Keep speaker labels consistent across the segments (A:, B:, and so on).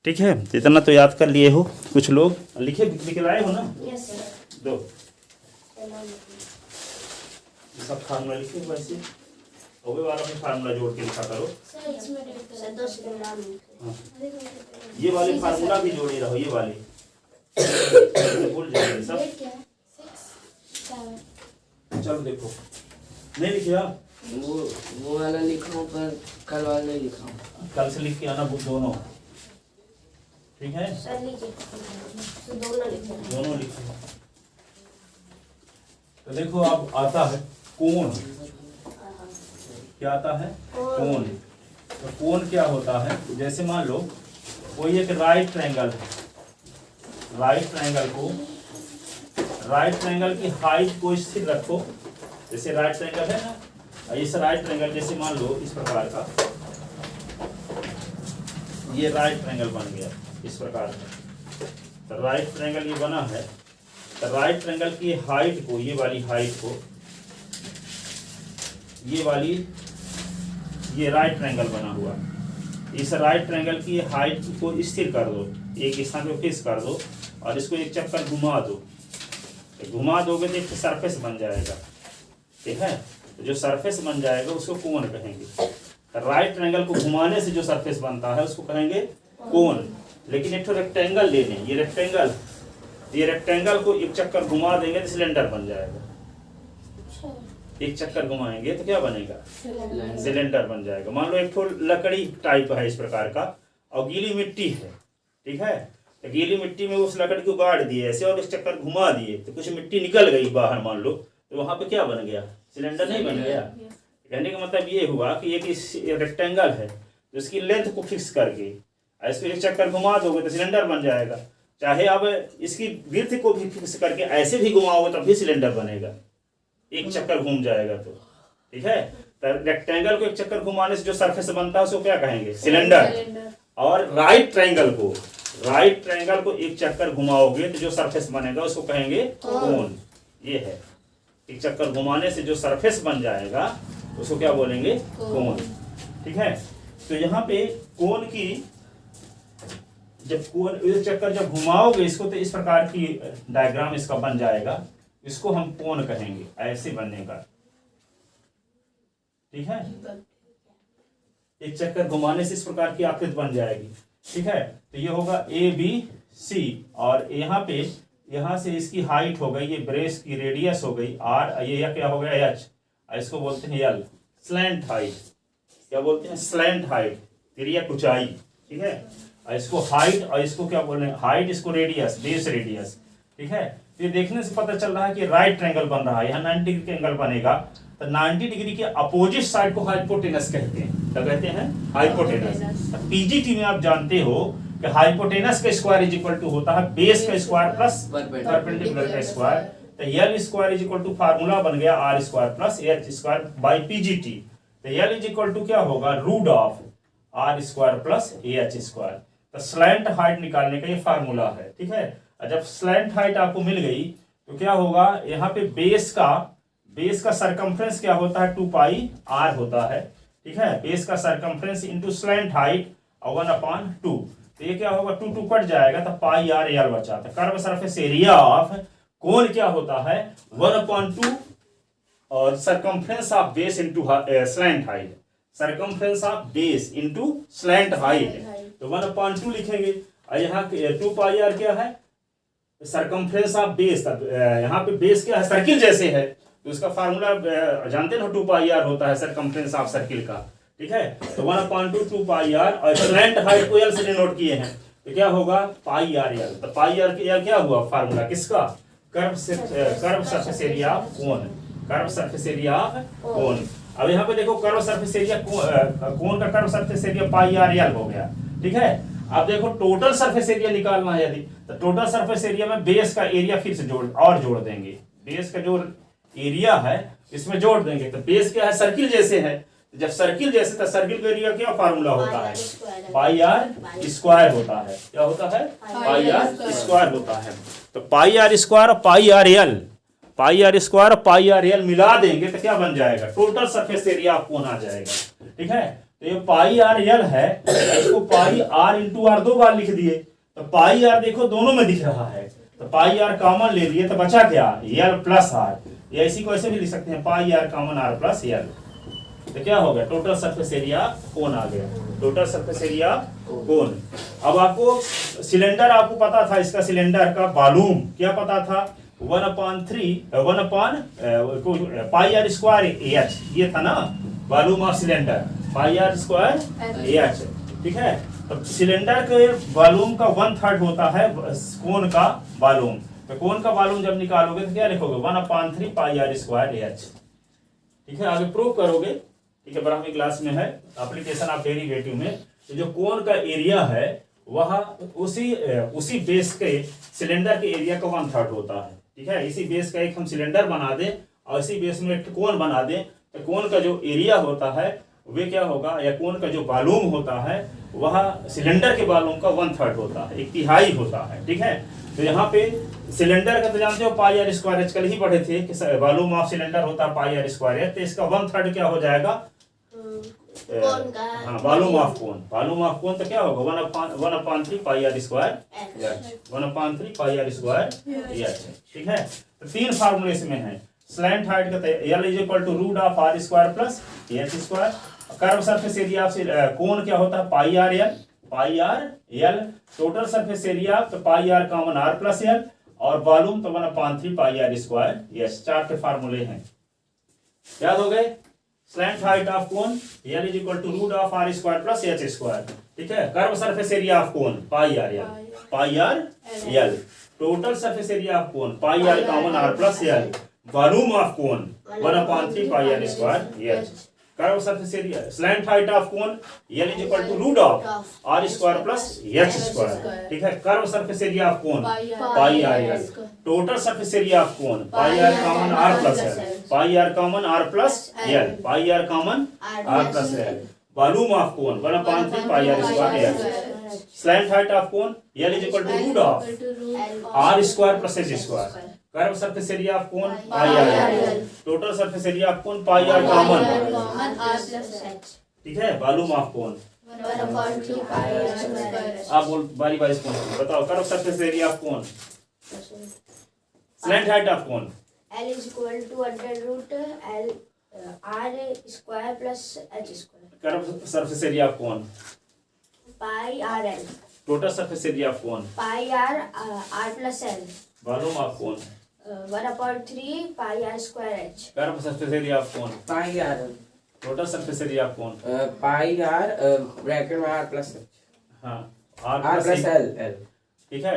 A: ठीक है, तो इतना तो याद कर लिए हो कुछ लोग, लिखे लिखे लाए हो ना?
B: Yes sir.
A: दो सब फार्मूला लिखे हो वैसे, ओवे वाला में फार्मूला जोड़ के लिखा करो।
B: सर इसमें डेट कर दो सेकंड नाम लिखे।
A: हाँ। ये वाले फार्मूला भी जोड़े रहो, ये वाले भूल जाएंगे सब।
B: डेट क्या है? 6 7।
A: चलो देखो, नहीं लिखे आप?
C: वो वाला लिखा हूँ पर कल वाला नहीं लिखा हूँ।
A: कल से लिख के आना बुक दोनों, ठीक है?
B: सर लीजिए तो दोनों लिखे।
A: दोनों लिखे। तो देखो अब आता है कोण। क्या आता है? कोण। तो कोण क्या होता है? जैसे मान लो कोई एक राइट ट्रायंगल है, राइट ट्रायंगल की हाइट को स्थिर रखो। जैसे राइट ट्रायंगल है ना, इस राइट ट्रायंगल जैसे मान लो इस प्रकार का, ये राइट ट्रायंगल बन गया इस प्रकार का। तो राइट ट्रायंगल ये बना है, तो राइट ट्रायंगल की हाइट को, ये वाली हाइट को, ये वाली, ये राइट ट्रायंगल बना हुआ, इस राइट ट्रायंगल की हाइट को स्थिर कर दो, एक स्थान पे फिक्स कर दो और इसको एक चक्कर घुमा दो। तो घुमा दोगे तो एक सरफेस बन जाएगा, ठीक है? तो जो सरफेस बन जाएगा उसको कोण कहेंगे। तो राइट ट्रायंगल को घुमाने से जो सरफेस बनता है उसको कहेंगे कोण। लेकिन एक तो रेक्टेंगल लेने, ये रेक्टेंगल को एक चक्कर घुमा देंगे तो सिलेंडर बन जाएगा। एक चक्कर घुमाएंगे तो क्या बनेगा? सिलेंडर बन जाएगा। मान लो एक तो लकड़ी टाइप है इस प्रकार का और गीली मिट्टी है, ठीक है? तो गीली मिट्टी में उस लकड़ी को गाड़ दिए ऐसे और उस चक्कर घुमा दिए तो कुछ मिट्टी निकल गई बाहर, मान लो, तो वहां पे क्या बन गया? सिलेंडर नहीं बन गया। कहने का मतलब ये हुआ कि एक रेक्टेंगल है तो इसकी लेंथ को फिक्स करके इसको एक चक्कर घुमा दोगे तो सिलेंडर बन जाएगा। चाहे अब इसकी विड्थ को भी फिक्स करके ऐसे भी घुमाओगे तब भी सिलेंडर बनेगा, एक चक्कर घूम जाएगा तो, ठीक है? तो रेक्टेंगल को एक चक्कर घुमाने से जो सरफेस बनता है उसको क्या कहेंगे? सिलेंडर। और राइट ट्रायंगल को एक चक्कर घुमाओगे तो जो सरफेस बनेगा उसको कहेंगे कोण। ये है, एक चक्कर घुमाने से जो सरफेस बन जाएगा उसको क्या बोलेंगे? कोण, ठीक है? तो यहाँ पे कोण की एक चक्कर जब घुमाओगे इसको तो इस प्रकार की डायग्राम इसका बन जाएगा, इसको हम कोण कहेंगे, ऐसे बनने का, ठीक है? एक चक्कर घुमाने से इस प्रकार की आकृति बन जाएगी, ठीक है? तो ये होगा ABC और यहाँ से इसकी हाइट हो गई, ये ब्रेस की रेडियस हो गई R, ये क्या हो गया? H, इसको बोलते हैं L, स्लैंट हाइट। क्या बोलते हैं? स्लैंट हाइट, तिर्यक ऊंचाई, ठीक है? इसको हाइट और इसको क्या बोल रहे हैं? हाइट, इसको रेडियस, बेस रेडियस, ठीक है? ये देखने से पता चल रहा है कि राइट ट्रायंगल बन रहा है, यहाँ 90 डिग्री का एंगल बनेगा तो 90 डिग्री के अपोजिट साइड को हाइपोटेनस कहते हैं। क्या कहते हैं? हाइपोटेनस। पीजीटी में आप जानते हो कि हाइपोटेनस का स्क्वायर इज इक्वल टू होता है बेस का स्क्वायर प्लस परपेंडिकुलर का स्क्वायर। तो L square is equal to formula बन गया R square plus H square by PGT. तो एल इज इक्वल टू क्या होगा? Root of R square plus H square. तो स्लैंट हाइट निकालने का ये फार्मूला है, ठीक है? जब स्लैंट हाइट आपको मिल गई तो क्या होगा? यहाँ पे बेस का सरकमफ्रेंस क्या होता है? 2 पाई आर होता है, ठीक है? बेस का सरकमफ्रेंस इंटू स्लैंट हाइट और 1/2। तो ये क्या होगा? 2 कट जाएगा तो पाई आर एल बचा। तो curve surface area of cone क्या होता है? 1/2 और circumference of base into slant height, circumference of base into slant height. तो 1/2 लिखेंगे और यहाँ 2 पाई आर क्या है? Circumference of base. यहाँ पे बेस क्या है? सर्किल जैसे है तो उसका फार्मूला जानते ना, 2 पाई आर होता है सरकमफ्रेंस ऑफ सर्किल का, ठीक है? तो 1/2 2 पाई आर और स्लैंट हाइट को एल से डिनोट किए हैं तो क्या होगा? पाई आर एल। तो पाई आर के एल क्या हुआ? फार्मूला किसका? कर्व सरफेस एरिया ऑफ कोण, कर्व सरफेस एरिया ऑफ कोण। अब यहाँ पे देखो कर्व सरफेस एरिया कोण का curve surface area pi R L हो गया, ठीक है? अब देखो टोटल सरफेस एरिया निकालना है यदि, तो टोटल सरफेस एरिया में बेस का एरिया फिर से जोड़ देंगे। बेस का जो एरिया है इसमें जोड़ देंगे। तो बेस क्या है? सर्किल जैसे है, जब सर्किल जैसे तो सर्किल का एरिया क्या फार्मूला होता है? पाई आर स्क्वायर होता है। क्या होता है? पाई आर स्क्वायर होता है। तो पाई आर स्क्वायर और pi R L, pi R square और पाई आर एल मिला देंगे तो क्या बन जाएगा? टोटल सरफेस एरिया आपको आ जाएगा, ठीक है? तो ये पाई आर यल है, इसको पाई आर इंटू आर 2 बार लिख दिए, तो पाई आर देखो दोनों में दिख रहा है, तो पाई आर कॉमन ले लिए तो बचा क्या, यल प्लस आर। या इसी को ऐसे भी लिख सकते हैं, pi R common R plus L. तो क्या हो गया, टोटल सरफेस एरिया कोन आ गया, टोटल सरफेस एरिया कोन। अब आपको सिलेंडर आपको पता था, इसका सिलेंडर का वॉल्यूम क्या पता था, 1/3 पाई आर स्क्वायर एच, ये था ना volume of cylinder, pi R square H. ठीक है, तो सिलेंडर के वॉल्यूम का 1/3 होता है कोन का वॉल्यूम। तो कोन का वॉल्यूम जब निकालोगे तो क्या लिखोगे, 1/3 पाई आर स्क्वायर एच। ठीक है, आगे प्रूव करोगे। ठीक है, 12वीं क्लास में है एप्लीकेशन ऑफ डेरिवेटिव में। तो जो कोन का एरिया है वह उसी बेस के सिलेंडर के एरिया का 1/3 होता है। ठीक है, इसी बेस का एक हम सिलेंडर बना दें और इसी बेस में एक कोन बना दें, तो कोन का जो एरिया होता है वे क्या होगा, या कोन का जो वॉल्यूम होता है वह सिलेंडर के वॉल्यूम का 1/3 होता है, 1/3 होता है। ठीक है, तो यहाँ पे सिलेंडर का तो जानते हो पाई आर स्क्वायर एच, कल ही पढ़े थे कि वॉल्यूम ऑफ सिलेंडर होता है पाई आर स्क्वायर एच, तो इसका 1/3 क्या हो जाएगा,
B: कोन का
A: हाँ volume of cone, volume of cone तो क्या होगा 1/3 pi R square H, 1/3 pi R square H. ठीक है, तो 3 फार्मूले इसमें है। स्लैंट हाइट का L is equal to root of R square plus H square. Curve surface area से कोन क्या होता है, pi R L, pi R L. Total surface area तो pi R common R plus L, और volume तो 1/3 pi R square H. 4 के फार्मूले हैं, याद हो गए। Slant height of cone L is equal to root of R square plus H square. ठीक है, curve surface area of cone pi R L, pi R L. Total surface area of cone pi R common R plus L, volume of cone 1/3 pi R square H. Curve surface area slant height of cone L is equal to root of R square plus H square. ठीक है, curve surface area of cone pi R L. Total surface area of cone pi R common R plus L, pi R common R plus L, pi R common R plus L. Volume of cone 1/3 pi R square H. Slant height of cone L is equal to root of R square plus H square. Curve surface area of cone pi R L. Total surface area of cone pi R common, ठीक है, volume of cone
B: 1/3 pi R square.
A: आप बोल बारी बारी से बताओ, curve surface area of cone, slant height of cone
B: L is equal to under root L R square plus H square.
A: Curve surface area of cone
B: Pi R L.
A: Total surface area of cone
B: Pi R R plus L.
A: Volume of cone
B: 1/3 pi R square H.
A: Curve surface area of cone
C: pi R
A: total surface area of cone
C: pi R bracket में R plus
A: हाँ
C: R
A: R
C: plus L L.
A: ठीक है,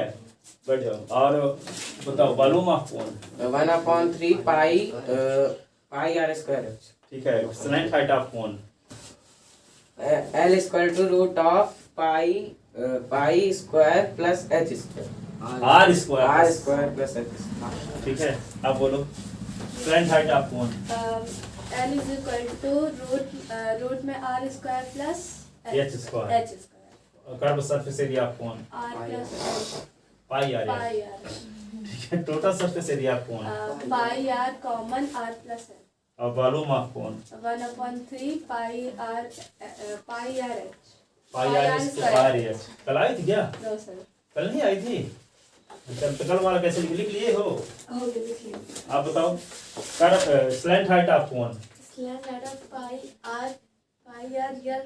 A: बैठ जाओ और बताओ volume of cone
C: 1/3 pi R square H.
A: ठीक है, slant height of cone
C: L equal to root of pi square plus H square,
A: R
C: R
A: square.
C: Square plus H.
A: ठीक है, अब बोलो slant height of cone
D: L is equal to root में R square plus
A: H square.
D: H square
A: curve surface area of cone
D: R plus
A: pi R
D: pi R
A: ठीक है, total surface area of cone
D: pi R common R plus L
A: और volume of cone
D: 1/3 pi R H।
A: Pi R square H. कल आई थी क्या,
D: No sir।
A: कल नहीं आई थी, कल वाला कैसे लिख लिए हो आप बताओ। कर slant height of cone
D: Slant height of pi R L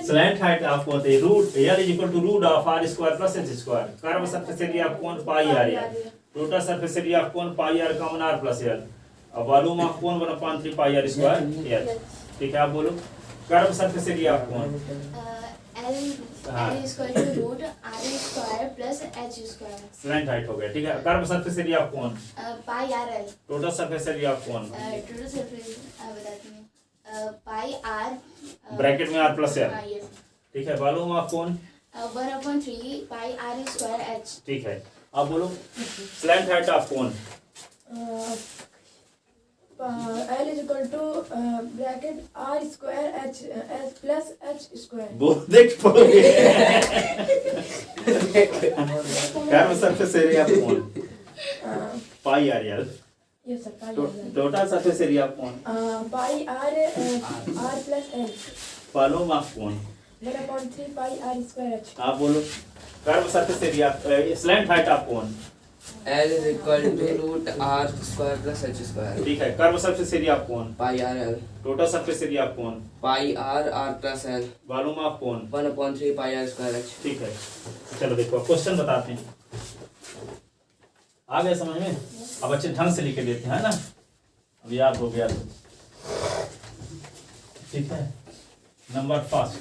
A: slant height of cone तो root L is equal to root of R square plus H square. Curve surface area of cone pi R L. Total surface area of cone pi R common R plus L और volume of cone 1/3 pi R square L. ठीक है, आप बोलो curve surface area of cone
B: L is equal to root R square plus H square.
A: Slant height हो गया। ठीक है, curve surface area of cone
B: Pi R L.
A: Total surface area of cone
B: Total surface बताती हूँ। Pi R
A: bracket में R plus L.
B: yes.
A: ठीक है, volume of cone
B: 1/3 pi R square H.
A: ठीक है, आप बोलो slant height of cone
E: L is equal to bracket R square H plus H square.
A: बोल देख पाओगे curve surface area of cone pi R L
E: Yes sir, pi r.
A: Total surface area of cone,
E: Pi r plus l.
A: Volume of cone,
E: 1/3 pi r square h.
A: आप बोलो। Curve surface area, slant height of cone,
C: L is equal to root r square plus h square.
A: ठीक है। Curve surface area of cone,
C: Pi r l.
A: Total surface area of cone,
C: Pi r plus l.
A: Volume of cone,
C: 1/3 pi r square h.
A: ठीक है। चलो देखो question बताते हैं, आ गए समझ में? अब अच्छे ढंग से लिख के देते हैं ना, अब याद हो गया तो ठीक है। Number first,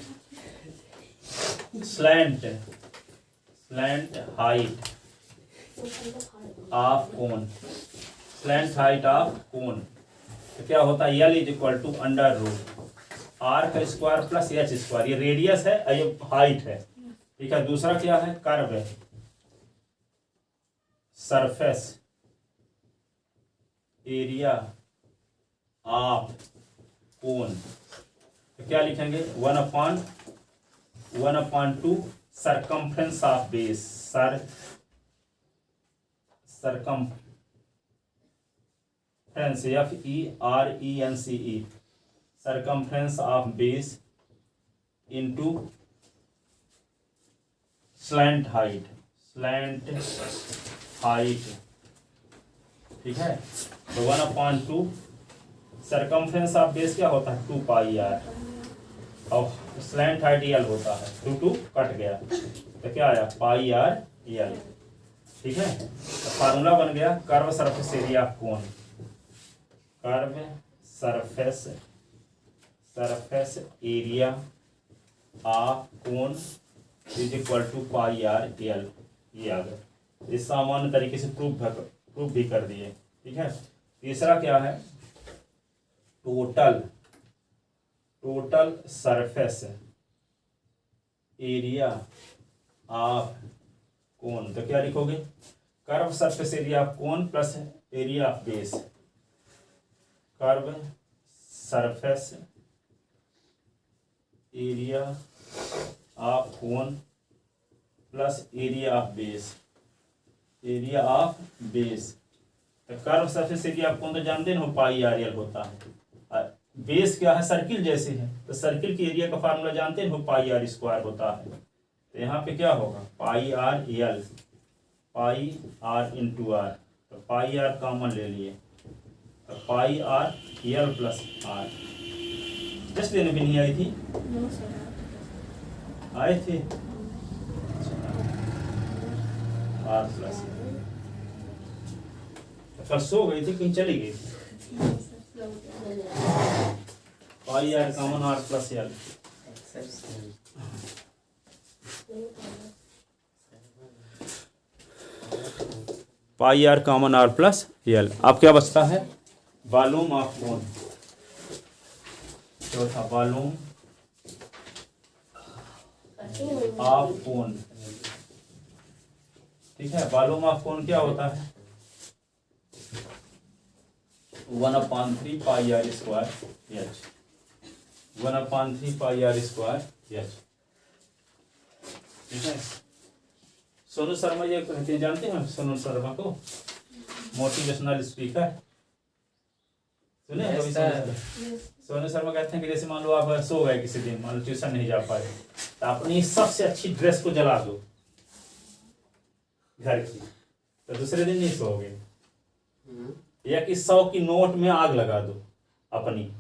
A: slant height of cone, slant height of cone तो क्या होता है, L is equal to under root R का स्क्वायर प्लस एच स्क्वायर। ये रेडियस है और ये हाइट है, ठीक है। दूसरा क्या है, कर्व है, सरफेस एरिया ऑफ कोन तो क्या लिखेंगे, 1/2 circumference of base, circumference FERENCE circumference of base into slant height, ठीक है। तो 1/2 सरकमफ्रेंस ऑफ बेस क्या होता है, 2 पाई r और स्लैंट हाइट L होता है, 2 कट गया तो क्या आया, पाई r L, ठीक है। तो फार्मूला बन गया curve surface area of cone, curve surface area of cone is equal to pi r L। ये आ गया, इस सामान्य तरीके से प्रूफ भी कर दिए, ठीक है। तीसरा क्या है, total surface area of cone तो क्या लिखोगे, curve surface area of cone plus area of base, curve surface area of cone plus area of base तो curve surface area of cone तो जानते हो पाई r l होता है, बेस क्या है, सर्किल जैसे है तो सर्किल की एरिया का फार्मूला जानते हो पाई r स्क्वायर होता है। तो यहाँ पे क्या होगा, पाई r इंटू r, तो पाई r कॉमन ले लिए तो पाई r l plus r। Just देने भी नहीं आई थी,
D: नो सर,
A: आए थे r प्लस, कल सो गई थी कहीं चली गई थी, पाई r common r plus l, पाई r common r plus l। अब क्या बचता है, वॉल्यूम ऑफ कोन, चौथा वॉल्यूम ऑफ कोन, ठीक है। वॉल्यूम ऑफ कोन क्या होता है, 1/3 पाई r स्क्वायर h, 1/3 पाई r स्क्वायर h, ठीक है। सोनू शर्मा ये कहते हैं, जानते हैं सोनू शर्मा को, मोटिवेशनल स्पीकर सुने हैं कभी? सोनू शर्मा कहते हैं कि जैसे मान लो आप सो गए किसी दिन, मान लो ट्यूशन नहीं जा पाए तो अपनी सबसे अच्छी ड्रेस को जला दो घर की, तो दूसरे दिन नहीं सोओगे। या कि 100 की नोट में आग लगा दो अपनी,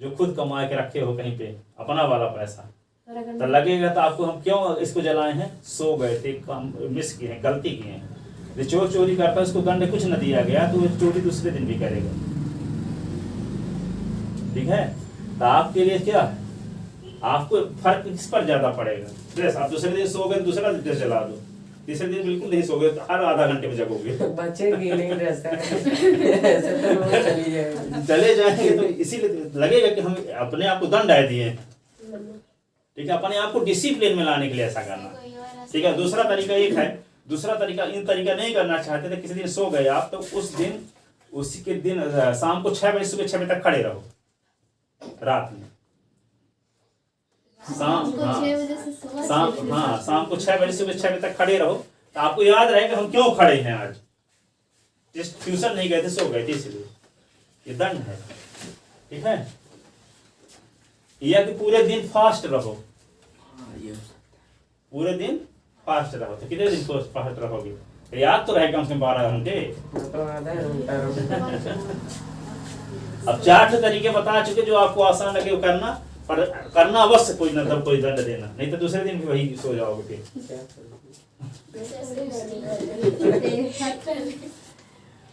A: जो खुद कमा के रखे हो कहीं पे, अपना वाला पैसा, तो लगेगा तो आपको हम क्यों इसको जलाए हैं, सो गए थे, काम मिस किए हैं, गलती किए हैं। जो चोर चोरी करता है उसको दंड कुछ न दिया गया तो वो चोरी दूसरे दिन भी करेगा, ठीक है। तो आपके लिए क्या है, आपको फर्क किस पर ज्यादा पड़ेगा, ड्रेस। आप दूसरे दिन सो गए दूसरा ड्रेस जला दो, तीसरे दिन बिल्कुल नहीं सोगे तो हर आधा घंटे में जगोगे,
C: बचेंगे नहीं रास्ता ऐसे तो रोज चली जाएगी,
A: चले जाएंगे। तो इसीलिए लगेगा कि हम अपने आप को दंड आए दिए, ठीक है। अपने आप को डिसिप्लिन में लाने के लिए ऐसा करना, ठीक है। दूसरा तरीका एक है, दूसरा तरीका इन तरीका नहीं करना चाहते थे, किसी दिन सो गए आप तो उस दिन उसी के दिन शाम को 6 बजे सुबह 6 बजे तक खड़े रहो रात में, शाम को 6 बजे सुबह 6 बजे तक खड़े रहो, तो आपको याद रहे कि हम क्यों खड़े हैं आज, जस्ट ट्यूशन नहीं गए थे, सो गए थे, इसलिए ये दंड है। ठीक है, या कि पूरे दिन फास्ट रहो,
C: हाँ ये
A: पूरे दिन फास्ट रहो। तो कितने दिन फास्ट रहोगे? याद तो रहेगा कम से कम 12 घंटे।
C: तो आधा घंटा
A: अब 4 तरीके बता चुके जो आपको आसान लगे वो करना, पर करना अवश्य, कोई मतलब कोई दंड देना, नहीं तो दूसरे दिन भी वही सो जाओगे फिर।
C: क्या करूं?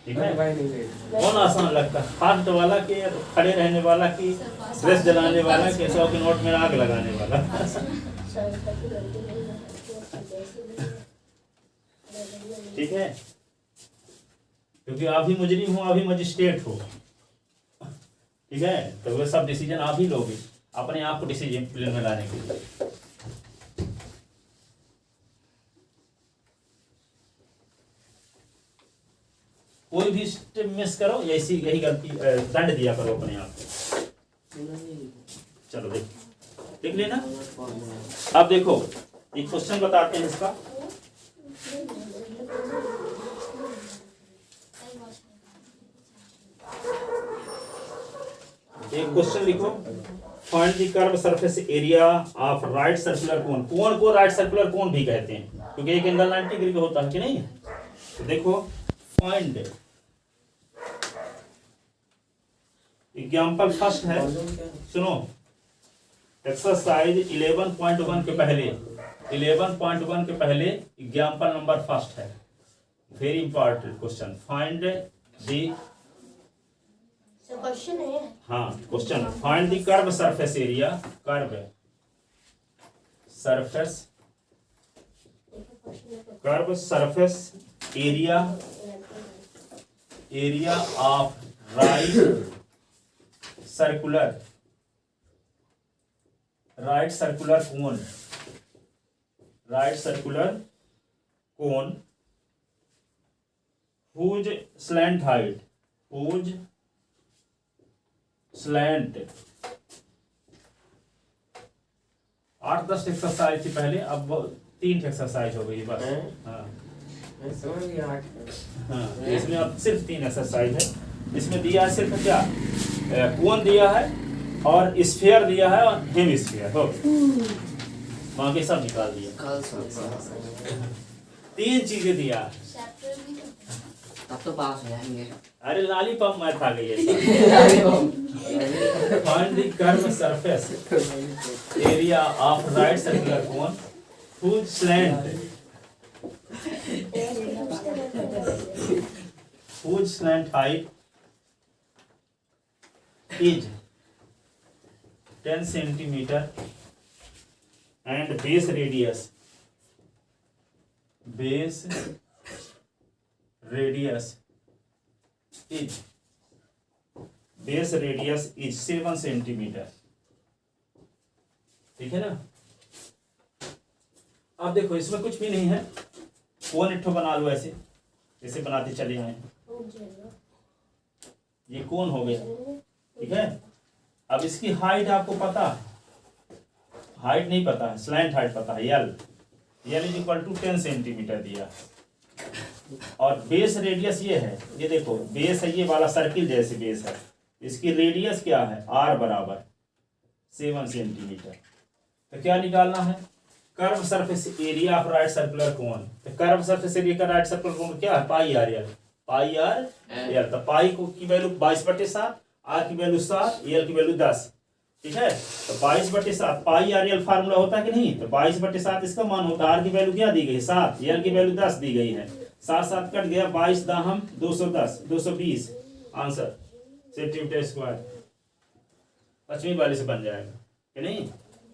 A: ठीक है,
C: भाई नहीं गई।
A: कौन आसान लगता है, फास्ट वाला के खड़े रहने वाला की, ड्रेस जलाने वाला के, 100 के नोट में आग लगाने वाला? ठीक है, क्योंकि आप ही मुजरिम हो, आप ही मजिस्ट्रेट हो। ठीक है, तो वो सब डिसीजन आप ही लोगे, अपने आप को डिसीजन में लाने के लिए। कोई भी स्टेप मिस करो, यही गलती, दंड दिया करो अपने आप को। चलो देख लेना। अब देखो एक क्वेश्चन बताते हैं इसका। एक क्वेश्चन लिखो, find the curve surface area of right circular cone. Cone को राइट सर्कुलर कोन भी कहते हैं, क्योंकि एक एंगल 90 डिग्री का होता है कि नहीं। तो देखो, फाइंड एग्जाम्पल फर्स्ट है, सुनो, एक्सरसाइज 11.1 के पहले, 11.1 के पहले एग्जाम्पल नंबर फर्स्ट है, very important question. Find the,
B: question है,
A: हाँ question, find the curve surface area, curve surface, curve surface area, area of right circular, right circular cone, right circular cone, whose slant height, whose slant, 8-10 exercise थी पहले, अब 3 exercise हो गई बस। हाँ
C: मैं समझ गया 8।
A: हाँ, इसमें अब सिर्फ 3 एक्सरसाइज है। इसमें दिया है सिर्फ क्या, कोन दिया है और स्फीयर दिया है और हेमिस्फीयर, हो बाकी सब निकाल दिया।
C: कल सब
A: 3 चीजें दिया है।
C: तब तो पास हो जाएंगे।
A: अरे लॉलीपॉप मैथ आ गई है। Find the curve surface area of right circular cone whose slant height is 10 centimeter and base radius is 7 centimetre. ठीक है ना। अब देखो इसमें कुछ भी नहीं है, कोन इट्ठो बना लो ऐसे, जैसे बनाते चले आए, ये कोन हो गया। ठीक है, अब इसकी हाइट आपको पता है, हाइट नहीं पता है, स्लैंट हाइट पता है, L is equal to 10 centimetre दिया। और बेस रेडियस ये है, ये देखो बेस है, ये वाला सर्किल जैसे बेस है, इसकी रेडियस क्या है, आर बराबर 7 सेंटीमीटर। तो क्या निकालना है, curve surface area of right circular कोन। तो कर्व सरफेस एरिया का राइट सर्कुलर कोन क्या है, pi R L, pi R L. तो पाई को की वैल्यू 22/7, आर की वैल्यू 7, एल की वैल्यू 10। ठीक है, तो 22/7 पाई आर एल फार्मूला होता है कि नहीं, तो 22/7 इसका मान होता है। आर की वैल्यू क्या दी गई, 7, एल की वैल्यू 10 दी गई है, 7 कट गया, 22 दाहम 210, 220 आंसर सेंटीमीटर स्क्वायर। 5वीं वाले से बन जाएगा कि नहीं।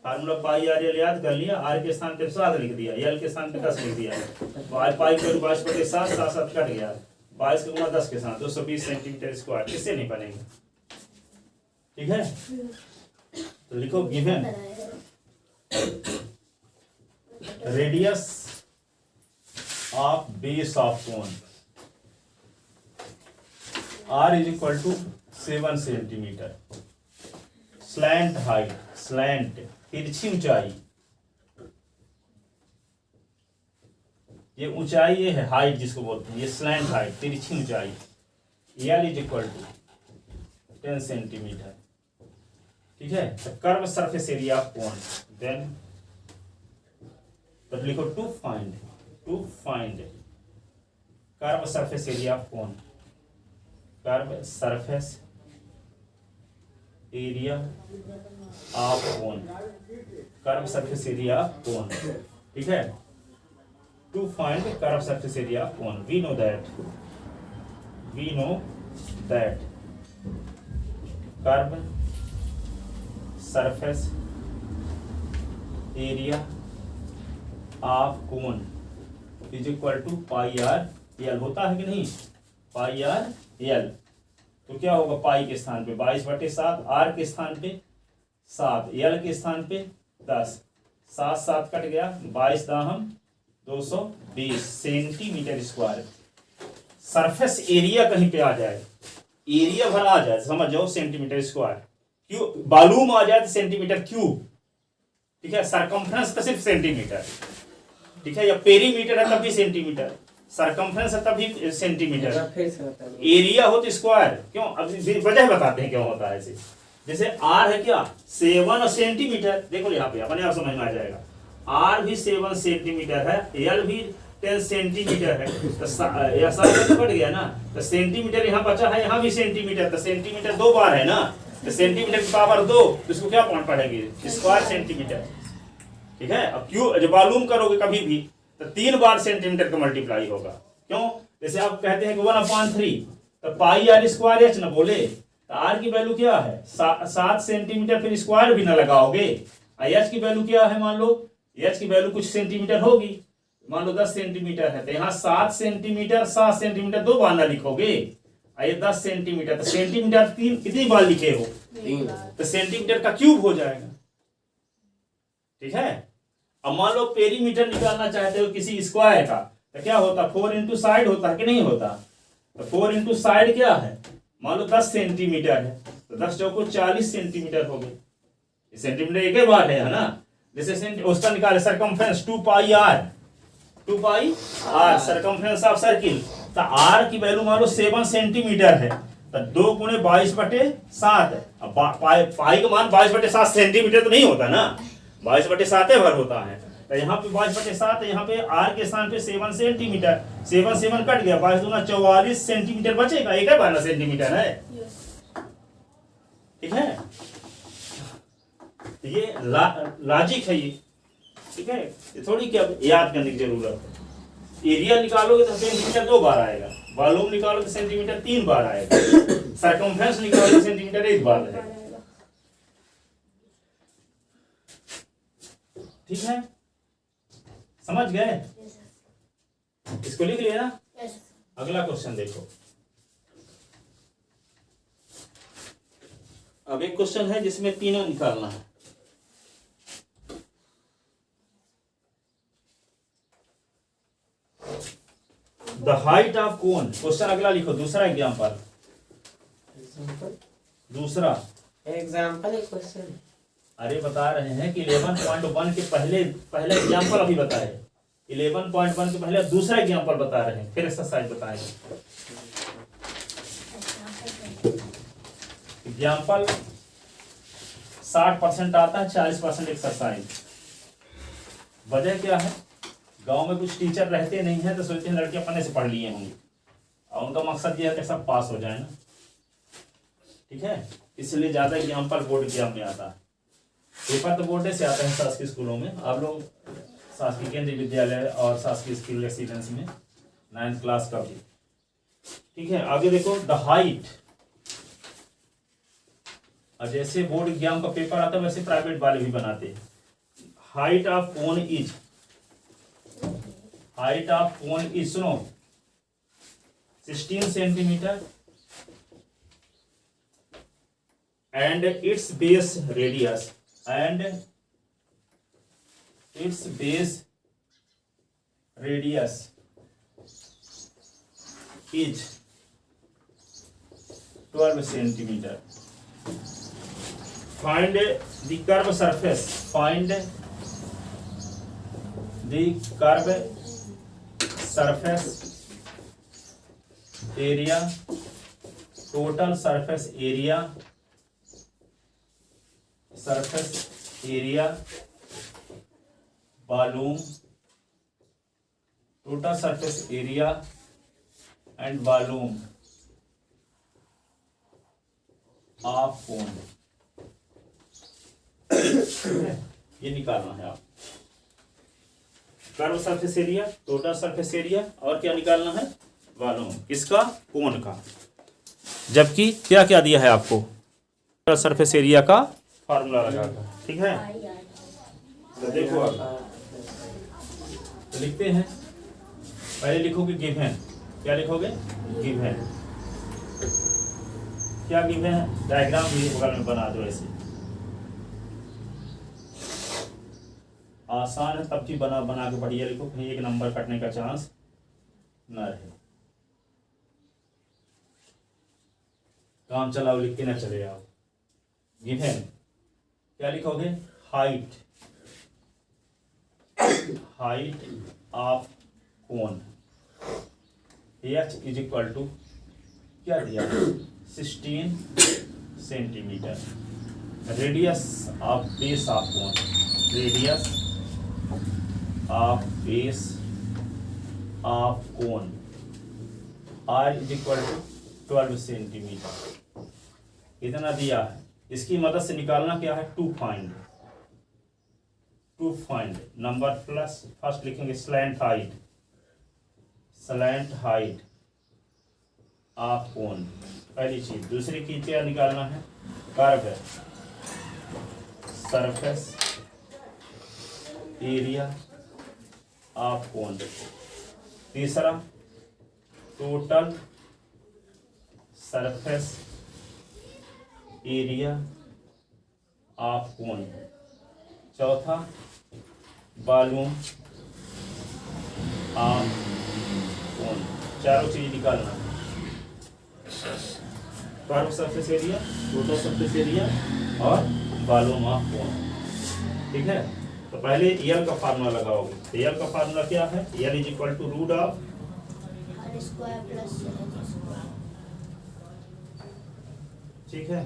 A: फार्मूला पाई आर एल याद कर लिया, आर के स्थान पे 7 लिख दिया, एल के स्थान पे 10 लिख दिया, पाई की वैल्यू 22/7, 7 कट गया, 22 का गुणा 10 के साथ 220 सेंटीमीटर स्क्वायर। किससे नहीं बनेगा। ठीक है, तो लिखो given radius of base of cone R is equal to 7 centimetre, slant height, slant तिरछी ऊंचाई ये ऊंचाई ये है हाइट जिसको बोलते हैं, ये स्लैंट हाइट तिरछी ऊंचाई, L is equal to 10 centimetre. ठीक है, curve surface area of cone, then तो लिखो to find curve surface area of cone, curve surface area of cone, curve surface area of cone. ठीक है, to find curve surface area of cone, we know that curve surface area of cone is equal to pi R L, होता है कि नहीं, पाई R L. तो क्या होगा, पाई के स्थान पे 22/7, आर के स्थान पे 7, एल के स्थान पे 10, 7 7 कट गया, 22 दाहम 220 सेंटीमीटर स्क्वायर। सरफेस एरिया कहीं पे आ जाए, एरिया भर आ जाए समझ जाओ सेंटीमीटर स्क्वायर, क्यों वॉल्यूम आ जाए तो सेंटीमीटर क्यूब। ठीक है, सरकमफ्रेंस तो सिर्फ सेंटीमीटर, ठीक है, या पेरीमीटर है तब भी सेंटीमीटर, सरकमफ्रेंस है तब भी सेंटीमीटर, एरिया हो तो स्क्वायर। क्यों, अब वजह बताते हैं क्यों होता है ऐसे। जैसे आर है क्या 7 सेंटीमीटर, देखो यहाँ पे अपने आप समझ में आ जाएगा, आर भी 7 सेंटीमीटर है, एल भी 10 सेंटीमीटर है, तो तो कट गया ना, तो सेंटीमीटर यहाँ बचा है, यहाँ भी सेंटीमीटर, तो सेंटीमीटर 2 बार है ना, तो सेंटीमीटर की पावर 2, तो इसको क्या पॉइंट पड़ेगी, स्क्वायर सेंटीमीटर। ठीक है, अब क्यों जब वॉल्यूम करोगे कभी भी तो 3 बार सेंटीमीटर का मल्टीप्लाई होगा। क्यों, जैसे आप कहते हैं कि 1/3, तो पाई आर स्क्वायर एच ना बोले, तो आर की वैल्यू क्या है 7 सेंटीमीटर, फिर स्क्वायर भी ना लगाओगे। एच की वैल्यू क्या है, मान लो एच की वैल्यू कुछ सेंटीमीटर होगी, मान लो 10 सेंटीमीटर है, तो यहाँ 7 सेंटीमीटर 7 सेंटीमीटर 2 बार ना लिखोगे, ये 10 सेंटीमीटर, तो सेंटीमीटर 3 कितनी बार लिखे हो, तो सेंटीमीटर का क्यूब हो जाएगा। ठीक है, अब मान लो पेरीमीटर निकालना चाहते हो किसी स्क्वायर का, तो क्या होता, 4 इंटू साइड होता है कि नहीं होता, तो 4 इंटू साइड क्या है, मान लो 10 सेंटीमीटर है, तो 10 चौको 40 सेंटीमीटर हो गए, सेंटीमीटर एक ही बार है ना। जैसे उसका निकाले circumference 2 pi R circumference of circle, तो आर की वैल्यू मान लो 7 सेंटीमीटर है, तो 2 गुणे 22/7, अब पाई का मान 22/7 सेंटीमीटर तो नहीं होता ना, 22/7 भर होता है, तो यहाँ पे 22/7 है, यहाँ पे आर के स्थान पे 7 सेंटीमीटर, 7 7 कट गया, 22 दूना 44 सेंटीमीटर बचेगा, एक है 12 सेंटीमीटर है। ठीक है, ये लॉजिक है ये। ठीक है, ये थोड़ी क्या याद करने की जरूरत है। एरिया निकालोगे तो सेंटीमीटर 2 बार आएगा, वॉल्यूम निकालोगे तो सेंटीमीटर 3 बार आएगा, सरकमफ्रेंस निकालोगे सेंटीमीटर 1 बार आएगा। ठीक है, समझ गए, इसको लिख लिया ना। अगला क्वेश्चन देखो, अब एक क्वेश्चन है जिसमें तीनों निकालना है। The height of cone, question अगला लिखो, दूसरा एग्जाम्पल, दूसरा
C: एग्जाम्पल क्वेश्चन,
A: अरे बता रहे हैं कि 11.1 के पहले एग्जाम्पल अभी बताए, 11.1 के पहले दूसरा एग्जाम्पल बता रहे हैं, फिर एक्सरसाइज बताएंगे। एग्जाम्पल 60% आता है, 40% एक्सरसाइज। वजह क्या है, गांव में कुछ टीचर रहते नहीं है, तो सोचते हैं लड़के अपने से पढ़ लिए होंगे, और उनका मकसद ये है कि सब पास हो जाए ना। ठीक है, इसलिए ज्यादा एग्जाम्पल बोर्ड एग्जाम में आता है, पेपर तो बोर्ड से आता है शासकीय स्कूलों में। आप लोग शासकीय केंद्रीय विद्यालय और शासकीय स्किल रेसिडेंस में 9th क्लास का भी। ठीक है, आगे देखो, द हाइट, और जैसे बोर्ड एग्जाम का पेपर आता है वैसे प्राइवेट वाले भी बनाते हैं। Height of cone is, height of cone is, सुनो, 16 centimetre and its base radius and its base radius is 12 centimeter. Find the curve surface, find the curve surface area, total surface area, volume, total surface area and volume of कोन। ये निकालना है आप। Curve surface area, total surface area और क्या निकालना है, volume, किसका, कोन का। जबकि क्या क्या दिया है आपको, टोटल सरफेस एरिया का फार्मूला लगाकर, ठीक है। तो देखो आप तो लिखते हैं, पहले लिखोगे गिवन, क्या लिखोगे, गिवन, क्या गिवन है, डायग्राम भी बगल में बना दो ऐसे, आसान है, तब भी बना के बढ़िया लिखो, कहीं एक नंबर कटने का चांस न रहे। काम चलाओ लिख के ना चले आओ। गिवन क्या लिखोगे, height of cone h is equal to क्या दिया, 16 centimetre. Radius of base of cone, radius of base of cone r is equal to 12 centimetre. इतना दिया है, इसकी मदद से निकालना क्या है, to find number plus first लिखेंगे स्लैंट हाइट ऑफ कोन, पहली चीज। दूसरी चीज क्या निकालना है, curve surface area of cone. तीसरा total surface area of cone. चौथा वॉल्यूम ऑफ कोन। चारों चीज निकालना है, curve surface area, total surface area और वॉल्यूम ऑफ कोन, ठीक है। तो पहले यल का फार्मूला लगाओगे, तो यल का फार्मूला क्या है, L is equal to root of
B: r square plus h square,
A: ठीक है।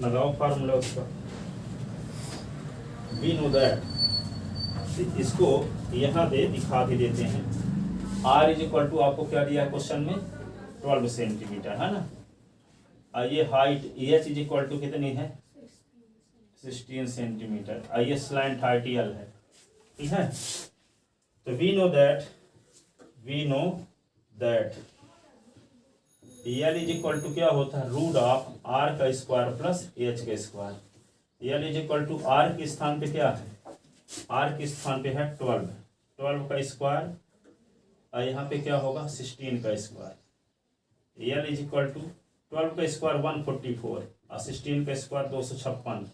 A: लगाओ फार्मूला उसका। वी नो दैट, इसको यहाँ पे दिखा भी देते हैं। r इज इक्वल टू आपको क्या दिया है क्वेश्चन में, 12 सेंटीमीटर, है ना। आइए height h is equal to कितनी है, 16 सेंटीमीटर। आइए स्लैंट हाइट l है, ठीक है। तो we know that L is equal to क्या होता है, रूट ऑफ आर का स्क्वायर प्लस एच का square. L is equal to R के स्थान पे क्या है, आर के स्थान पे है 12 का स्क्वायर, और यहाँ पे क्या होगा 16 का square. L is equal to 12 का स्क्वायर 144 और 16 का स्क्वायर 256,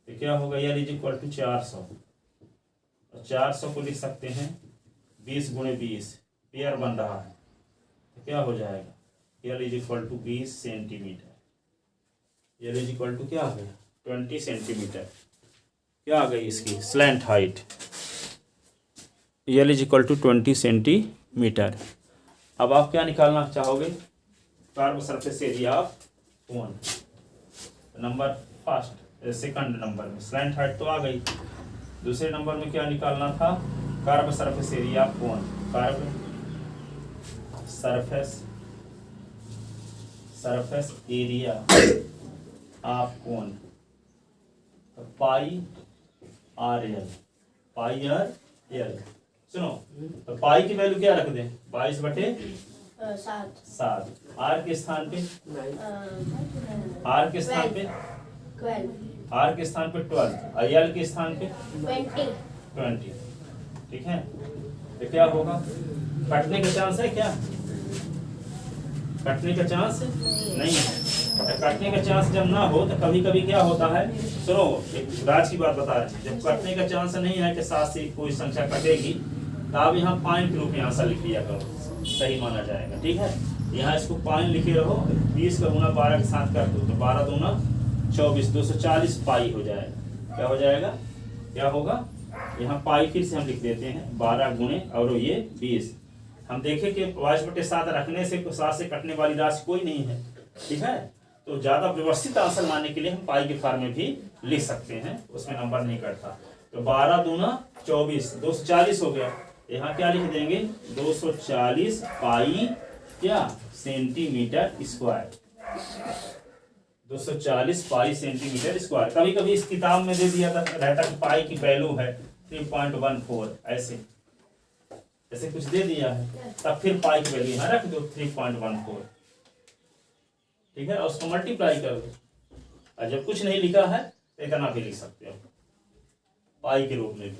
A: तो क्या होगा, एल इज इक्वल टू 400। और 400 को लिख सकते हैं 20 गुणे 20, पेयर बन रहा है, तो क्या हो जाएगा, L is equal to 20 centimetre. L is equal to क्या आ गया, 20 सेंटीमीटर। क्या आ गई इसकी slant height, L is equal to 20 centimetre. अब आप क्या निकालना चाहोगे, curve surface area of cone. Number first second number में स्लैंट हाइट तो आ गई, दूसरे नंबर में क्या निकालना था, curve surface area of cone. Curve surface area of cone, तो पाई आर एल। सुनो, तो पाई की वैल्यू क्या रख दें, 22/7। आर के स्थान पे 12, और एल के स्थान पे 20, ठीक है। तो क्या होगा, कटने का चांस है क्या, कटने का चांस नहीं है। कटने का चांस जब ना हो तो कभी कभी क्या होता है, सुनो एक राज की बात बता रहे हैं, जब कटने का चांस नहीं है कि 7 से कोई संख्या कटेगी, तो आप यहाँ पॉइंट के रूप में आंसर लिख लिया करो, सही माना जाएगा, ठीक है। यहाँ इसको पॉइंट लिखे रहो, 20 का गुना 12 के साथ कर दो, तो 12 दूना 24, 240 पाई हो जाएगा। क्या हो जाएगा, क्या होगा यहाँ पाई फिर से हम लिख देते हैं 12 गुणे और ये 20। हम देखें कि 22/7 रखने से 7 से कटने वाली राशि कोई नहीं है, ठीक है। तो ज़्यादा व्यवस्थित आंसर लाने के लिए हम पाई के फॉर्म में भी लिख सकते हैं, उसमें नंबर नहीं कटता। तो 12 दूना 24, 240 हो गया। यहाँ क्या लिख देंगे 240 पाई क्या सेंटीमीटर स्क्वायर, 240 पाई सेंटीमीटर स्क्वायर। कभी कभी इस किताब में दे दिया था रहता कि पाई की वैल्यू है 3.14, ऐसे कुछ दे दिया है, तब फिर पाई की वैल्यू यहाँ रख दो 3.14, ठीक है, और उसको मल्टीप्लाई कर दो। और जब कुछ नहीं लिखा है तो इतना भी लिख सकते हो पाई के रूप में भी,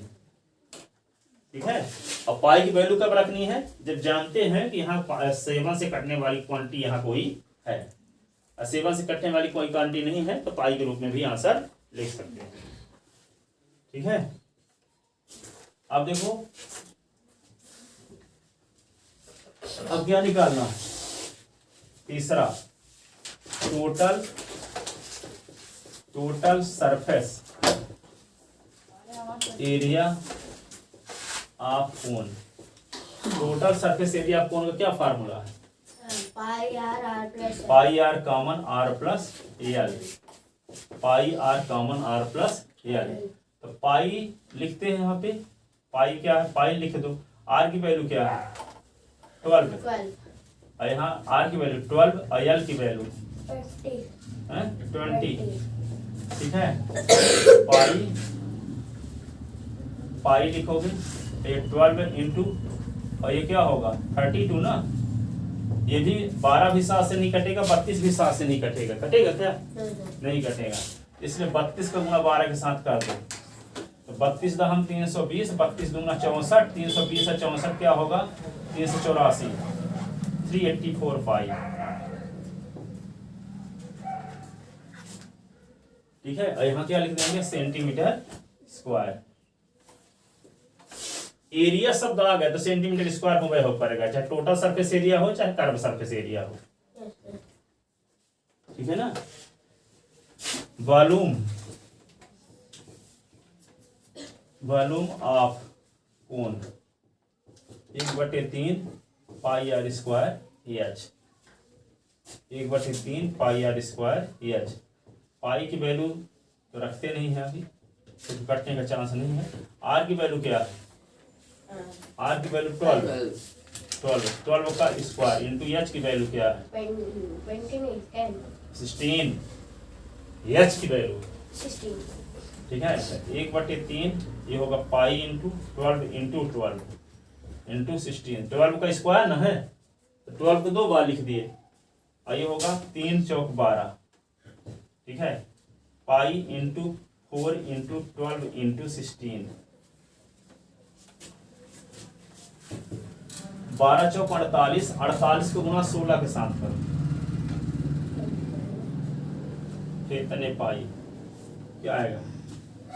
A: ठीक है। और पाई की वैल्यू कब रखनी है, जब जानते हैं कि यहाँ 7 से कटने वाली क्वांटिटी यहाँ कोई है, और 7 से कटने वाली कोई क्वांटिटी नहीं है तो पाई के रूप में भी आंसर लिख सकते हैं, ठीक है। अब देखो अब क्या निकालना है, तीसरा total surface area of cone. Total surface area of cone का क्या फार्मूला है,
B: pi R plus
A: pi R common R plus L, pi R common R plus L. तो पाई लिखते हैं यहाँ पे, पाई क्या है, पाई लिख दो। आर की वैल्यू क्या है 12,
B: 12
A: और यहाँ आर की वैल्यू 12 और एल की वैल्यू 20, ठीक है। पाई लिखोगे ये 12 इंटू, और ये क्या होगा 32 ना, ये भी 12 भी 7 से नहीं कटेगा, 32 भी 7 से नहीं कटेगा, कटेगा क्या, नहीं कटेगा, इसलिए 32 का गुणा 12 के साथ कर दो। तो 32 दहम 320, 32 दूना 64, 320 और 64 क्या होगा 384, 384 पाई, ठीक है। और यहाँ क्या लिख देंगे सेंटीमीटर स्क्वायर। एरिया शब्द आ गया तो सेंटीमीटर स्क्वायर में वह हो पड़ेगा, चाहे टोटल सरफेस एरिया हो चाहे कर्व सरफेस एरिया हो, ठीक है ना। Volume of cone 1/3 pi R square H, 1/3 pi R square H. Pi की वैल्यू तो रखते नहीं है अभी, तो कटने का चांस नहीं है। आर की वैल्यू क्या है, आर की वैल्यू 12 का स्क्वायर इंटू एच की वैल्यू क्या है 16, एच की वैल्यू
B: 16,
A: ठीक है। 1/3 ये होगा पाई इंटू 12 इंटू 12 इंटू 16, 12 का स्क्वायर ना है तो 12 को 2 बार लिख दिए, और ये होगा 3 चौक 12, ठीक है। पाई इंटू 4 इंटू 12 इंटू 16, 12 चौक 48, 48 को गुना 16 के साथ करो, फिर इतने पाई क्या आएगा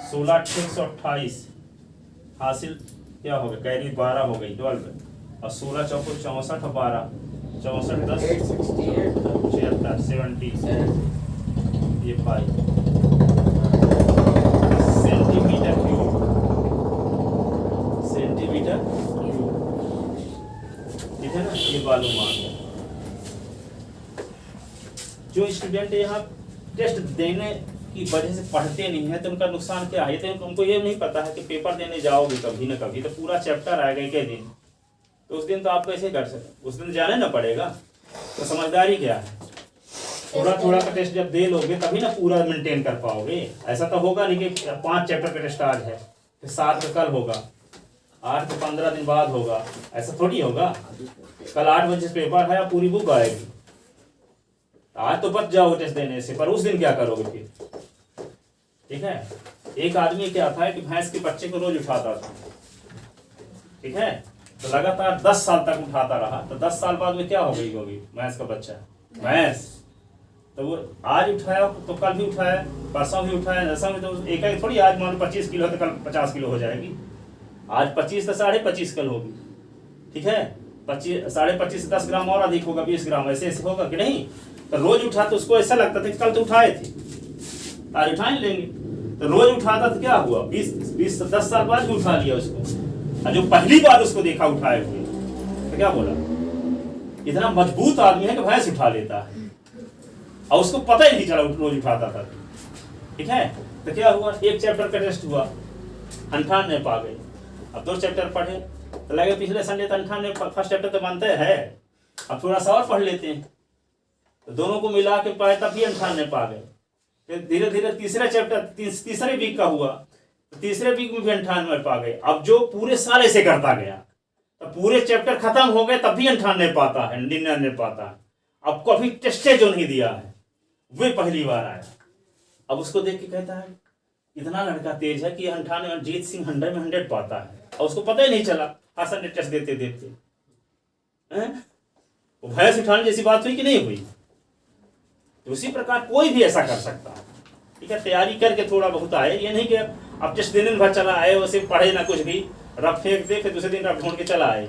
A: 16 128 हासिल क्या होगा, कैरी 12 हो गई 12, और 16 चौको 64 और 12, 64 10 76 70, ये पाई सेंटीमीटर क्यूब, सेंटीमीटर क्यूब, ठीक है ना। ये वॉल्यूम आ गया। जो स्टूडेंट यहाँ टेस्ट देने की वजह से पढ़ते नहीं है तो उनका नुकसान क्या है, तो उनको ये नहीं पता है कि पेपर देने जाओगे कभी ना कभी तो पूरा चैप्टर आएगा एक दिन, तो उस दिन तो आप कैसे कर सकते, उस दिन जाना ना पड़ेगा। तो समझदारी क्या है, थोड़ा थोड़ा का टेस्ट जब दे लोगे तभी ना पूरा मेंटेन कर पाओगे। ऐसा तो होगा नहीं कि 5 चैप्टर का टेस्ट आज है फिर 7 का कल होगा, 8 तो 15 दिन बाद होगा, ऐसा थोड़ी होगा। कल 8 बजे पेपर है, पूरी बुक आएगी, आज तो बच जाओगे टेस्ट देने से, पर उस दिन क्या करोगे फिर, ठीक है। एक आदमी क्या था कि भैंस के बच्चे को रोज उठाता था, ठीक है, तो लगातार 10 साल तक उठाता रहा, तो 10 साल बाद में क्या हो गई होगी भैंस का बच्चा, भैंस। तो वो आज उठाया तो कल भी उठाया, परसों भी उठाया, नशा में तो एक ही थोड़ी, आज मान लो 25 किलो तो कल 50 किलो हो जाएगी, आज 25 तो 25.5 कल होगी, ठीक है। 25 25.5 से 10 ग्राम और अधिक होगा, 20 ग्राम, ऐसे ऐसे होगा कि नहीं। तो रोज उठा तो उसको ऐसा लगता था कि कल तो उठाए थे, आज उठा ही लेंगे, तो रोज उठाता तो क्या हुआ, 10 साल बाद भी उठा लिया उसको, और जो पहली बार उसको देखा उठाए हुए तो क्या बोला, इतना मजबूत आदमी है कि भैंस उठा लेता है, और उसको पता ही नहीं चला रोज उठाता था। ठीक है, तो क्या हुआ, एक चैप्टर का टेस्ट हुआ, 98 पा गए। अब 2 चैप्टर पढ़े तो लगे पिछले संडे तो 98 फर्स्ट चैप्टर तो मानते हैं, अब थोड़ा सा और पढ़ लेते हैं, तो दोनों को मिला के पाए तब भी 98 पा गए। फिर धीरे धीरे तीसरा चैप्टर तीसरे वीक का हुआ, तो तीसरे वीक में भी 98 पा गए। अब जो पूरे साल ऐसे करता गया तो पूरे चैप्टर खत्म हो गए तब भी 98 पाता है, 99 पाता है। अब कभी टेस्टे जो नहीं दिया है वे पहली बार आया, अब उसको देख के कहता है इतना लड़का तेज है कि 98 जीत सिंह 100 में 100 पाता है, और उसको पता ही नहीं चला हासन ने टेस्ट देते देते। वो भैंस उठाने जैसी बात हुई कि नहीं हुई। तो उसी प्रकार कोई भी ऐसा कर सकता है। ठीक है, तैयारी करके थोड़ा बहुत आए, ये नहीं कि अब टेस्ट दिन भर चला आए वैसे पढ़े ना कुछ भी, रफ फेंक दे फिर दूसरे दिन रफ ढूंढ के चला आए,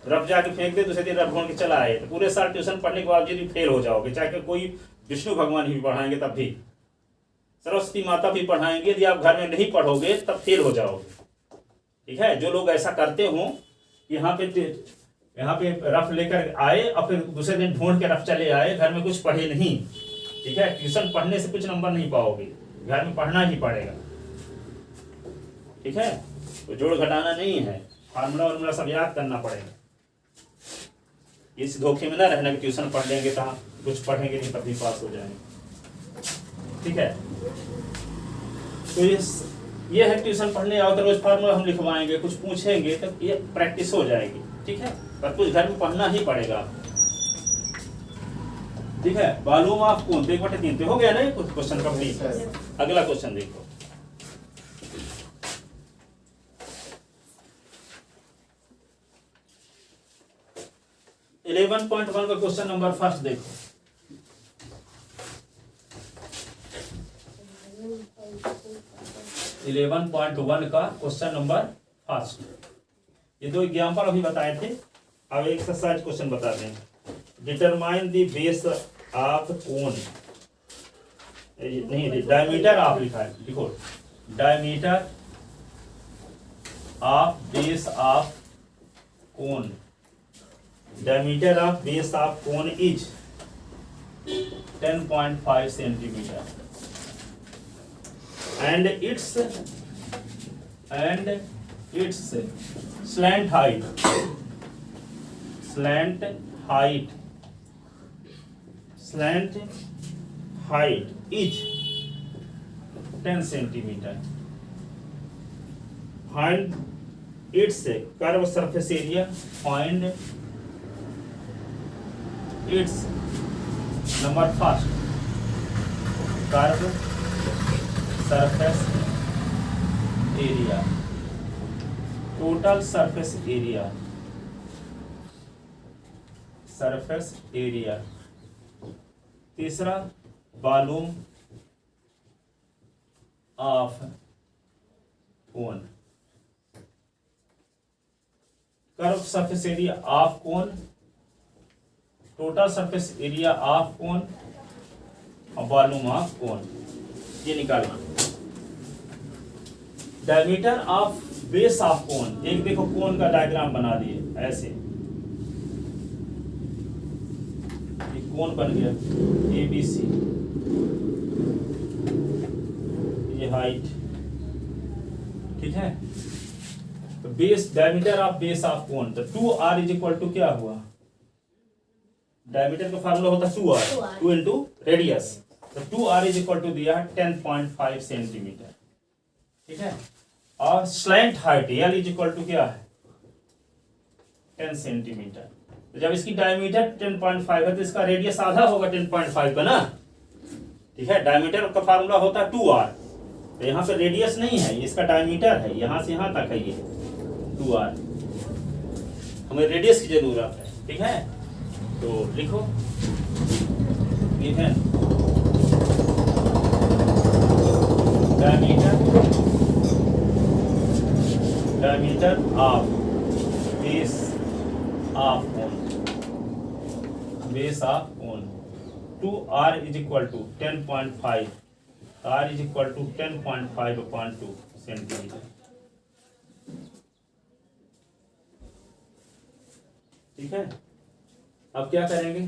A: रफ जाके फेंक दे दूसरे दिन रफ ढूंढ के चला आए, तो पूरे साल ट्यूशन पढ़ने के बावजूद भी फेल हो जाओगे, चाहे कोई विष्णु भगवान ही भी पढ़ाएंगे तब भी, सरस्वती माता भी पढ़ाएंगे, यदि आप घर में नहीं पढ़ोगे तब फेल हो जाओगे। ठीक है, जो लोग ऐसा करते हो यहाँ पे रफ लेकर आए और फिर दूसरे दिन ढूंढ के रफ चले आए, घर में कुछ पढ़े नहीं। ठीक है, ट्यूशन पढ़ने से कुछ नंबर नहीं पाओगे, घर में पढ़ना ही पड़ेगा। ठीक है, तो जोड़ घटाना नहीं है, फार्मूला सब याद करना पड़ेगा। इस धोखे में ना रहना कि ट्यूशन पढ़ लेंगे तो कुछ पढ़ेंगे नहीं तभी पास हो जाएंगे। ठीक है, तो ये है ट्यूशन पढ़ने आओ तो रोज फार्मूला हम लिखवाएंगे, कुछ पूछेंगे तो ये प्रैक्टिस हो जाएगी। ठीक है, पर कुछ घर में पढ़ना ही पड़ेगा। ठीक है, मालूम आप कौन 1/3 हो गया ना कुछ क्वेश्चन कंप्लीट। अगला क्वेश्चन देखो, इलेवन 11.1 का क्वेश्चन नंबर फर्स्ट देखो। 11.1 का क्वेश्चन नंबर फर्स्ट, ये 2 एग्जाम्पल अभी बताए थे, अब एक्सरसाइज क्वेश्चन बताते हैं। डिटरमाइन द बेस ऑफ कोन, नहीं डायमीटर ऑफ लिखा है, लिखो diameter of base of cone, diameter of base of cone is 10.5 centimetre and its slant height is 10 centimeter. Find its curved surface area. Find its number first curved surface area, total surface area, तीसरा volume of cone, curve surface area of cone, total surface area of कोन और volume of कोन, ये निकालना। Diameter of base of कोन, एक देखो कोन का diagram बना दिए ऐसे, ये कोन बन गया ABC, ये हाइट। ठीक है, तो base diameter of base of cone, तो 2r इज इक्वल टू क्या हुआ, डायमीटर का फार्मूला होता है 2r, 2 इंटू रेडियस, तो 2r इज इक्वल टू दिया है 10.5 सेंटीमीटर। ठीक है, और slant height L is equal to क्या है 10 सेंटीमीटर। तो जब इसकी डायमीटर 10.5 है तो इसका रेडियस आधा होगा 10.5 का ना। ठीक है, डायमीटर का फार्मूला होता है 2r, तो यहाँ पे रेडियस नहीं है, इसका डायमीटर है, यहाँ से यहाँ तक है ये 2r, हमें रेडियस की जरूरत है। ठीक है, तो लिखो given diameter of base of cone 2r is equal to 10.5 R is equal to 10.5/2 centimetre. ठीक है, अब क्या करेंगे,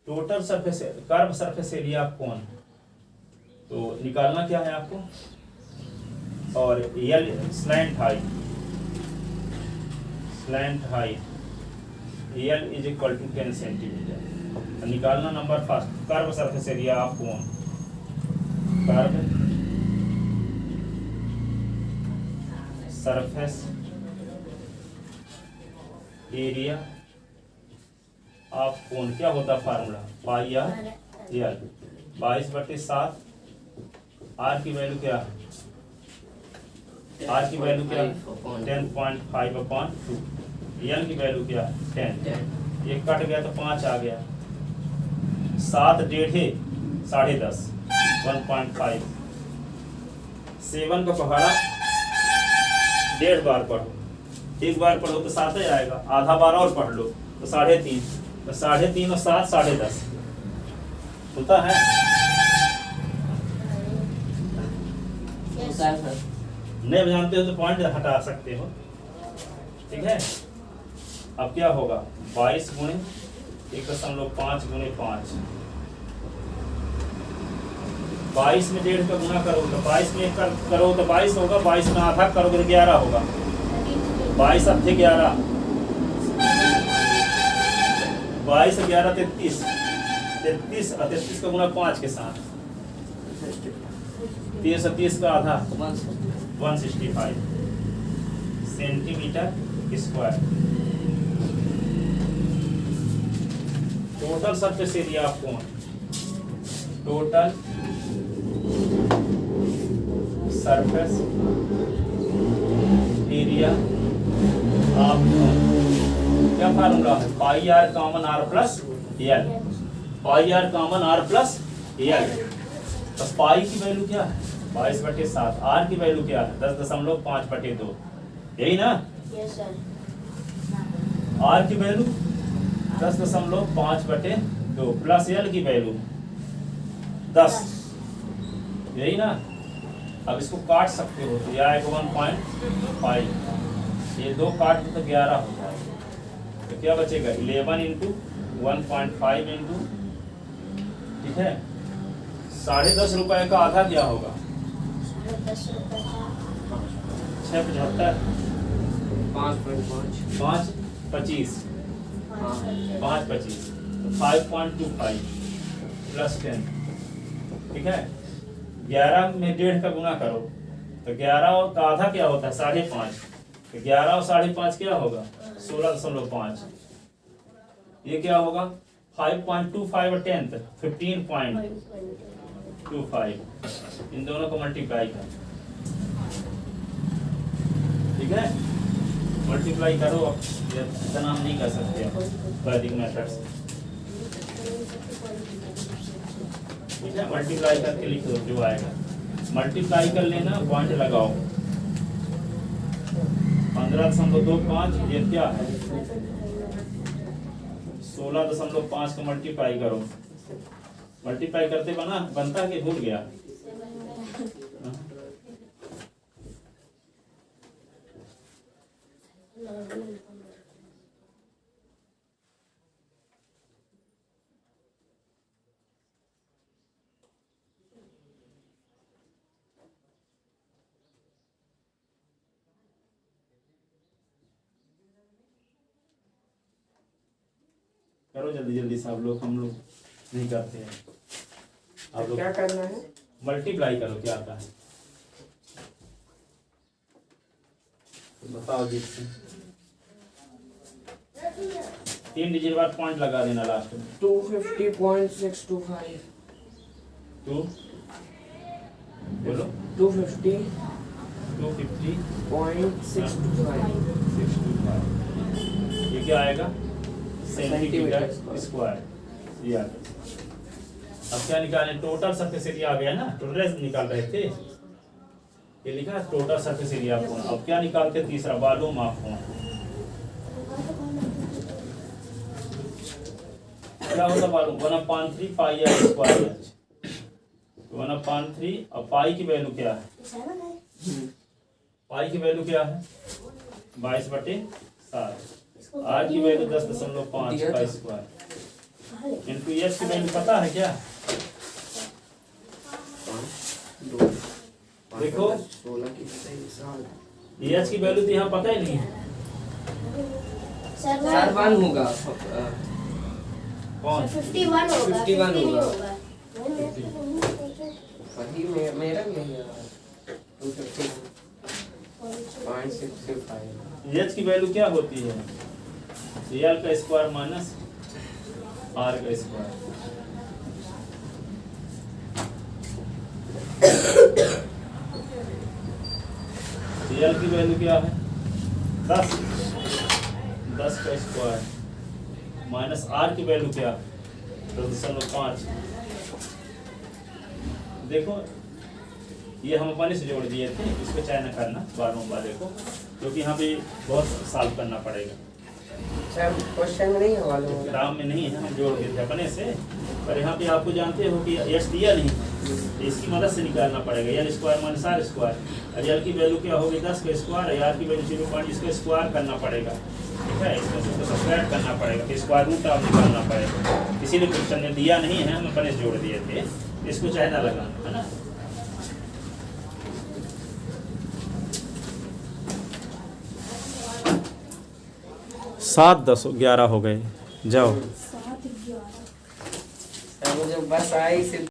A: total surface curve surface area of cone तो निकालना क्या है आपको, और L slant height L is equal to 10 centimetre. निकालना number first, curve surface area of cone, curve surface area of cone क्या होता formula, pi R L, 22/7। R की वैल्यू क्या है, आर की वैल्यू क्या है 10.5/2, यल की वैल्यू क्या है 10, ये कट गया तो 5 आ गया, 7 डेढ़े 10.5 1.5, 7 का पहाड़ा 1.5 बार पढ़ो, एक बार पढ़ो तो 7 ही आएगा, आधा बार और पढ़ लो तो 3.5, तो 3.5 और 7 10.5 होता है।
C: होता है सर।
A: नहीं जानते हो तो पॉइंट हटा सकते हो। ठीक है, अब क्या होगा 22 गुणे 1.5 गुणे 5, 22 में 1.5 का गुना करो तो 22 में करो तो 22 होगा, 22 में आधा करोगे तो 11 होगा, 22 अब थे 11, 22 और 11 33, 33 और 33 का गुना 5 के साथ 30 और 30 का आधा 165 centimetre square. Total surface area of cone, total surface area of cone क्या फार्मूला है, pi R common R plus L, pi R common R plus L. तो पाई की वैल्यू क्या है 22/7, आर की वैल्यू क्या है 10.5/2, यही ना,
B: यस सर,
A: आर की वैल्यू 10.5/2 प्लस यल की वैल्यू 10, यही ना। अब इसको काट सकते हो तो यह आएगा 1.5, ये 2 काट तो 11 हो जाएगा, तो क्या बचेगा 11 इंटू 1.5 इंटू, ठीक है, 10.5 रुपए का आधा क्या होगा
B: 10 रुपए का
A: 6.75,
C: 5.5
A: 5.25, 5.25 5.25 प्लस 10, ठीक है। 11 में 1.5 का गुना करो तो 11 का आधा क्या होता है 5.5, तो 11 और 5.5 क्या होगा 16.5, ये क्या होगा 5.25 और 10 15.25, इन दोनों को मल्टीप्लाई कर, ठीक है, मल्टीप्लाई करो। अब इतना हम नहीं कर सकते वैदिक मेथड से, ठीक है, मल्टीप्लाई करके लिख दो जो आएगा, मल्टीप्लाई कर लेना, पॉइंट लगाओ 15.25, ये क्या है 16.5 को मल्टीप्लाई करो, मल्टीप्लाई करते बनता कि भूल गया, करो जल्दी जल्दी सब लोग, हम लोग नहीं करते हैं, आप लोग
C: क्या करना है,
A: मल्टीप्लाई करो क्या आता है बताओ जी, 3 डिजिट बाद पॉइंट लगा देना लास्ट में,
C: 250.625
A: 2 बोलो
C: 250.625
A: ये क्या आएगा सेंटीमीटर स्क्वायर, ये आ गया। अब क्या निकालें, टोटल सरफेस एरिया आ गया ना, टोटल निकाल रहे थे, ये लिखा टोटल सरफेस एरिया कोण। अब क्या निकालते तीसरा, वॉल्यूम ऑफ कोण, क्या होता volume 1/3 pi R square H, 1/3 और पाई की वैल्यू क्या है?
B: 7 है।
A: पाई की वैल्यू क्या है? 22/7।
B: इसको
A: आर की वैल्यू 10.5
C: दिया
A: का
C: था।
A: स्क्वायर
B: कहाँ लिखा?
A: इनटू एच की वैल्यू पता है क्या?
C: 2
A: देखो।
C: 16 की 7
A: एच की वैल्यू तो यहाँ पता ही नहीं है।
B: सर
C: 1 होगा।
A: कौन?
B: 51 होगा।
C: 51
B: 50 नहीं
C: होगा।
B: होगा। नहीं, मेरे को नहीं पता।
C: वही मेरा भी यही है 250.65।
A: एच की वैल्यू क्या होती है? एल का स्क्वायर माइनस आर का स्क्वायर। एल की वैल्यू क्या है? 10 का स्क्वायर माइनस आर की वैल्यू क्या? 10.5। देखो ये हम अपने से जोड़ दिए थे, इसको चाहे न करना बारहों वाले को, क्योंकि यहाँ पे बहुत सॉल्व करना पड़ेगा।
C: क्वेश्चन में नहीं हवाला होगा।
A: ग्राम में नहीं है, हम जोड़ दिए थे अपने से। पर यहाँ पे आपको जानते हो कि एच दिया नहीं, तो इसकी मदद से निकालना पड़ेगा। L square minus R square, और एल की वैल्यू क्या होगी? 10 का स्क्वायर, आर की वैल्यू 0.5, इसको स्क्वायर करना पड़ेगा। ठीक है, इसमें से उसको सब्ट्रैक्ट करना पड़ेगा, फिर स्क्वायर रूट आप निकालना पड़ेगा। इसीलिए क्वेश्चन में दिया नहीं है, हम अपने से जोड़ दिए थे। इसको चाहे ना लगाना, है ना। सात 10 11 हो गए, जाओ।
C: मुझे बस आई से